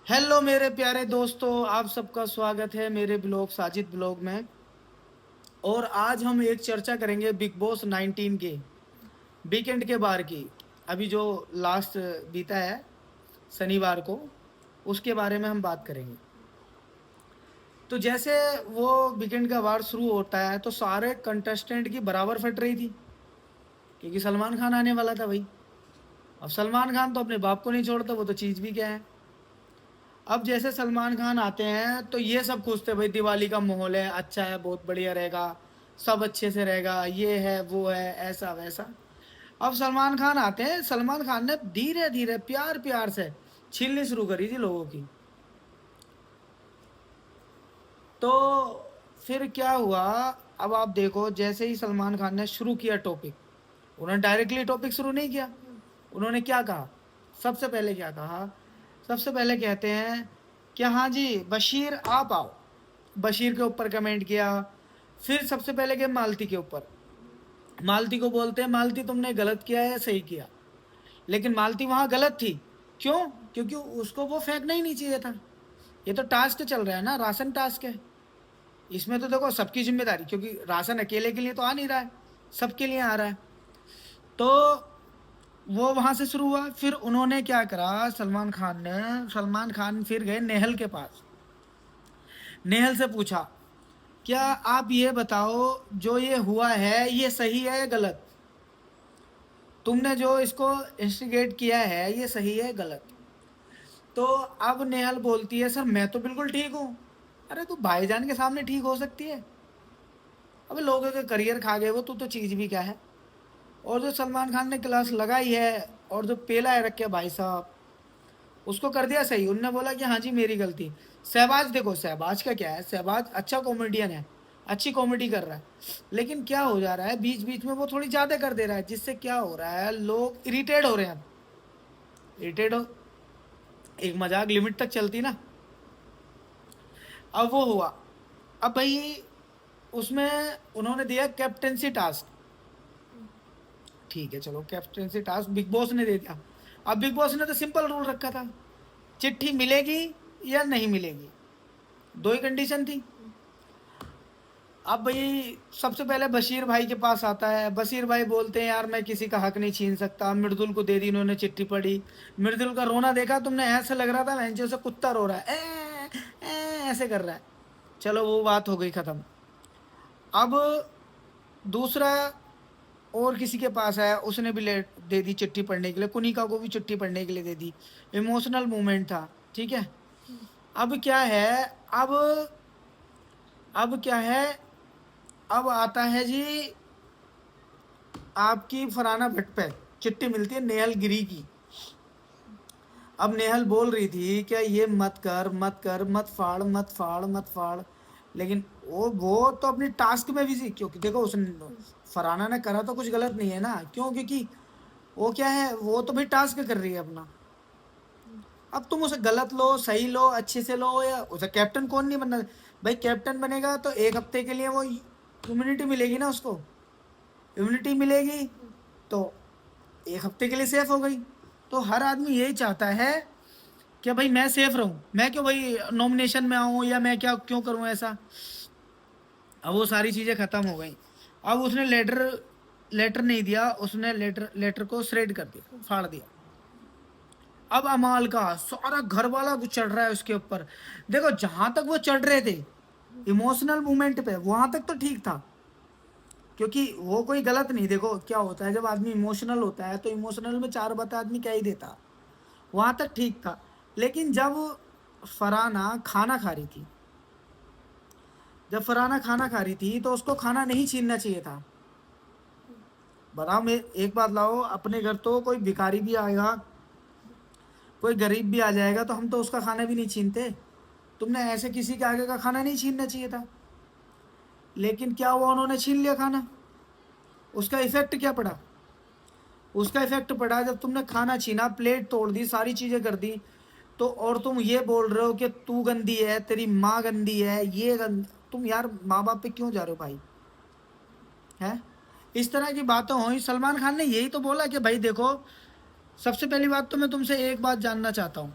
Hello मेरे प्यारे दोस्तों, आप सबका स्वागत है मेरे ब्लॉग साजिद ब्लॉग में। और आज हम एक चर्चा करेंगे बिग बॉस 19 के वीकेंड के बार की। अभी जो लास्ट बीता है शनिवार को, उसके बारे में हम बात करेंगे। तो जैसे वो वीकेंड का वार शुरू होता है तो सारे कंटेस्टेंट की बराबर फट रही थी, क्योंकि सलमान खान आने वाला था भाई। अब सलमान खान तो अपने बाप को नहीं छोड़ता, वो तो चीज़ भी क्या है। अब जैसे सलमान खान आते हैं तो ये सब खुश थे भाई, दिवाली का माहौल है, अच्छा है, बहुत बढ़िया रहेगा, सब अच्छे से रहेगा, ये है वो है ऐसा वैसा। अब सलमान खान आते हैं, सलमान खान ने धीरे धीरे प्यार प्यार से छीलनी शुरू करी थी लोगों की। तो फिर क्या हुआ, अब आप देखो, जैसे ही सलमान खान ने शुरू किया टॉपिक, उन्होंने डायरेक्टली टॉपिक शुरू नहीं किया। उन्होंने क्या कहा, सबसे पहले क्या कहा, सबसे पहले कहते हैं कि हाँ जी बशीर आप आओ। बशीर के ऊपर कमेंट किया। फिर सबसे पहले गए मालती के ऊपर। मालती को बोलते हैं मालती तुमने गलत किया है सही किया। लेकिन मालती वहां गलत थी। क्यों? क्योंकि उसको वो फेंकना ही नहीं चाहिए था। ये तो टास्क चल रहा है ना, राशन टास्क है। इसमें तो देखो सबकी जिम्मेदारी, क्योंकि राशन अकेले के लिए तो आ नहीं रहा है, सबके लिए आ रहा है। तो वो वहां से शुरू हुआ। फिर उन्होंने क्या करा, सलमान खान फिर गए नेहल के पास। नेहल से पूछा, क्या आप ये बताओ, जो ये हुआ है ये सही है या गलत? तुमने जो इसको इंस्टिगेट किया है ये सही है गलत? तो अब नेहल बोलती है, सर मैं तो बिल्कुल ठीक हूँ। अरे तू भाईजान के सामने ठीक हो सकती है? अबे लोगों के करियर खा गए वो, तू तो चीज़ भी क्या है। और जो सलमान खान ने क्लास लगाई है और जो पेला है रखे भाई साहब, उसको कर दिया सही। उनने बोला कि हाँ जी मेरी गलती। शहबाज देखो, शहबाज का क्या है, शहबाज अच्छा कॉमेडियन है, अच्छी कॉमेडी कर रहा है। लेकिन क्या हो जा रहा है, बीच बीच में वो थोड़ी ज़्यादा कर दे रहा है, जिससे क्या हो रहा है, लोग इरिटेट हो रहे हैं। इरिटेट हो, एक मजाक लिमिट तक चलती ना। अब वो हुआ। अब भाई उसमें उन्होंने दिया कैप्टेंसी टास्क। ठीक है चलो, कैप्टेंसी टास्क बिग बॉस ने दे दिया। अब बिग बॉस ने तो सिंपल रूल रखा था, चिट्ठी मिलेगी या नहीं मिलेगी, दो ही कंडीशन थी। अब भाई सबसे पहले बशीर भाई के पास आता है। बशीर भाई बोलते हैं यार मैं किसी का हक नहीं छीन सकता। मृदुल को दे दी उन्होंने चिट्ठी पढ़ी। मृदुल का रोना देखा तुमने, ऐसे लग रहा था वेंचर से कुत्ता रो रहा है, ऐसे कर रहा है। चलो वो बात हो गई खत्म। अब दूसरा और किसी के पास आया, उसने भी लेट दे दी चिट्ठी पढ़ने के लिए, कुनिका को भी चिट्ठी पढ़ने के लिए दे दी। इमोशनल मोमेंट था, ठीक है। अब क्या है, अब अब क्या है, अब आता है जी आपकी फराना भट्ट पे चिट्ठी मिलती है नेहल गिरी की। अब नेहल बोल रही थी क्या ये मत कर मत कर, मत फाड़ मत फाड़ मत फाड़। लेकिन वो तो अपनी टास्क में बिजी, क्योंकि देखो उसने, फराना ने करा तो कुछ गलत नहीं है ना, क्यों? क्योंकि वो क्या है, वो तो भाई टास्क कर रही है अपना। अब तुम उसे गलत लो सही लो अच्छे से लो, या उसे कैप्टन कौन नहीं बनना। भाई कैप्टन बनेगा तो एक हफ्ते के लिए वो इम्यूनिटी मिलेगी ना उसको। इम्यूनिटी मिलेगी तो एक हफ्ते के लिए सेफ हो गई। तो हर आदमी यही चाहता है कि भाई मैं सेफ रहूं, मैं क्यों भाई नॉमिनेशन में आऊं, या मैं क्या क्यों करूं ऐसा। अब वो सारी चीज़ें ख़त्म हो गई। अब उसने लेटर लेटर नहीं दिया, उसने लेटर लेटर को श्रेड कर दिया, फाड़ दिया। अब अमाल का सारा घर वाला कुछ चढ़ रहा है उसके ऊपर। देखो जहां तक वो चढ़ रहे थे इमोशनल मोमेंट पे, वहां तक तो ठीक था, क्योंकि वो कोई गलत नहीं। देखो क्या होता है, जब आदमी इमोशनल होता है तो इमोशनल में चार बता आदमी क्या ही देता, वहां तक ठीक था। लेकिन जब फराना खाना खा रही थी, जब फराना खाना खा रही थी तो उसको खाना नहीं छीनना चाहिए था। बताओ, मैं एक बात लाओ, अपने घर तो कोई भिखारी भी आएगा, कोई गरीब भी आ जाएगा तो हम तो उसका खाना भी नहीं छीनते। तुमने ऐसे किसी के आगे का खाना नहीं छीनना चाहिए था। लेकिन क्या हुआ, उन्होंने छीन लिया खाना। उसका इफेक्ट क्या पड़ा? उसका इफेक्ट पड़ा जब तुमने खाना छीना, प्लेट तोड़ दी, सारी चीजें कर दी। तो और तुम ये बोल रहे हो कि तू गंदी है, तेरी माँ गंदी है, ये तुम यार माँ बाप पे क्यों जा रहे हो भाई? है, इस तरह की बातें हुई। सलमान खान ने यही तो बोला कि भाई देखो, सबसे पहली बात तो मैं तुमसे एक बात जानना चाहता हूँ,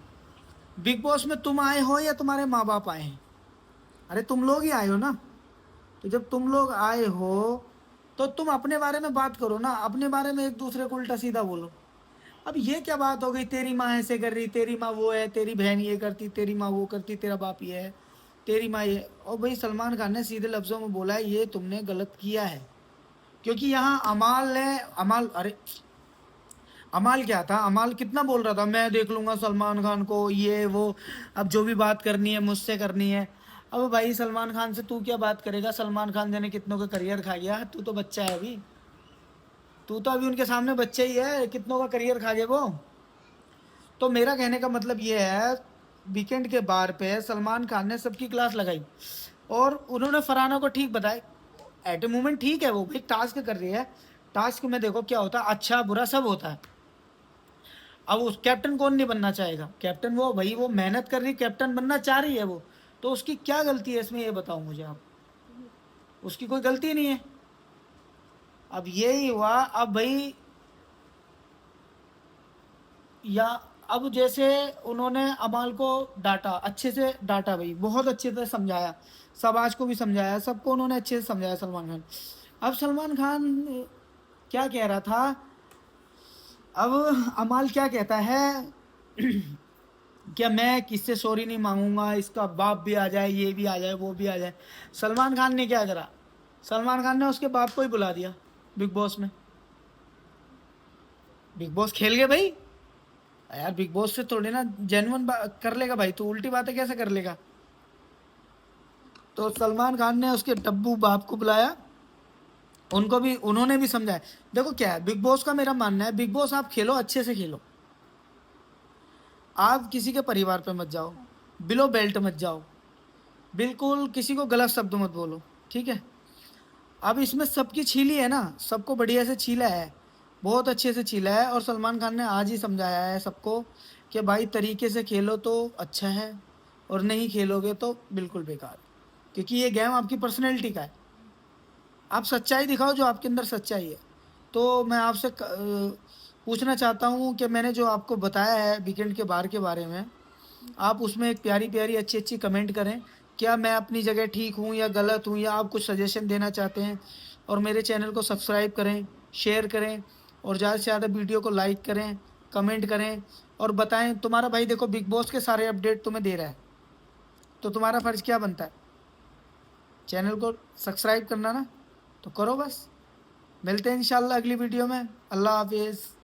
बिग बॉस में तुम आए हो या तुम्हारे माँ बाप आए हैं? अरे तुम लोग ही आए हो ना। तो जब तुम लोग आए हो तो तुम अपने बारे में बात करो ना, अपने बारे में एक दूसरे को उल्टा सीधा बोलो। अब ये क्या बात हो गई, तेरी माँ ऐसे कर रही, तेरी माँ वो है, तेरी बहन ये करती, तेरी माँ वो करती, तेरा बाप ये है, तेरी माँ ये। और भाई सलमान खान ने सीधे लफ्जों में बोला है ये तुमने गलत किया है। क्योंकि यहाँ अमाल ने, अमाल, अरे अमाल क्या था, अमाल कितना बोल रहा था मैं देख लूंगा सलमान खान को, ये वो, अब जो भी बात करनी है मुझसे करनी है। अब भाई सलमान खान से तू क्या बात करेगा, सलमान खान जाने कितनों का करियर खा गया, तू तो बच्चा है अभी, तू तो अभी उनके सामने बच्चा ही है, कितनों का करियर खा गया वो। तो मेरा कहने का मतलब ये है, वीकेंड के बार पे सलमान खान ने सबकी क्लास लगाई और उन्होंने फरहाना को ठीक बताया। एट ए मोमेंट ठीक है, वो भी टास्क कर रही है, टास्क में देखो क्या होता है, अच्छा बुरा सब होता है। अब उस कैप्टन कौन नहीं बनना चाहेगा, कैप्टन वो भाई, वो मेहनत कर रही, कैप्टन बनना चाह रही है वो, तो उसकी क्या गलती है इसमें, ये बताओ मुझे आप। उसकी कोई गलती नहीं है। अब यही हुआ, अब भाई या अब जैसे उन्होंने अमाल को डांटा, अच्छे से डांटा भाई, बहुत अच्छे से समझाया, समाज को भी समझाया, सबको उन्होंने अच्छे से समझाया सलमान खान। अब सलमान खान क्या कह रहा था, अब अमाल क्या कहता है क्या मैं किससे सॉरी नहीं मांगूंगा, इसका बाप भी आ जाए, ये भी आ जाए, वो भी आ जाए। सलमान खान ने क्या करा, सलमान खान ने उसके बाप को ही बुला दिया बिग बॉस में। बिग बॉस खेल गए भाई। यार बिग बॉस से थोड़ी ना जेन्युइन कर लेगा भाई, तू उल्टी बातें कैसे कर लेगा। तो सलमान खान ने उसके डब्बू बाप को बुलाया, उनको भी, उन्होंने भी समझाया। देखो क्या है बिग बॉस का, मेरा मानना है बिग बॉस आप खेलो, अच्छे से खेलो, आप किसी के परिवार पे मत जाओ, बिलो बेल्ट मत जाओ, बिल्कुल किसी को गलत शब्द मत बोलो, ठीक है। अब इसमें सबकी छीली है ना, सबको बढ़िया से छीला है, बहुत अच्छे से छीला है। और सलमान खान ने आज ही समझाया है सबको कि भाई तरीके से खेलो तो अच्छा है, और नहीं खेलोगे तो बिल्कुल बेकार, क्योंकि ये गेम आपकी पर्सनैलिटी का है। आप सच्चाई दिखाओ, जो आपके अंदर सच्चाई है। तो मैं आपसे पूछना चाहता हूँ कि मैंने जो आपको बताया है वीकेंड के बार के बारे में, आप उसमें एक प्यारी प्यारी अच्छी अच्छी कमेंट करें, क्या मैं अपनी जगह ठीक हूँ या गलत हूँ, या आप कुछ सजेशन देना चाहते हैं। और मेरे चैनल को सब्सक्राइब करें, शेयर करें, और ज़्यादा से ज़्यादा वीडियो को लाइक करें, कमेंट करें, और बताएं। तुम्हारा भाई देखो बिग बॉस के सारे अपडेट तुम्हें दे रहा है, तो तुम्हारा फ़र्ज़ क्या बनता है, चैनल को सब्सक्राइब करना ना, तो करो बस। मिलते हैं इंशाल्लाह अगली वीडियो में। अल्लाह हाफिज़।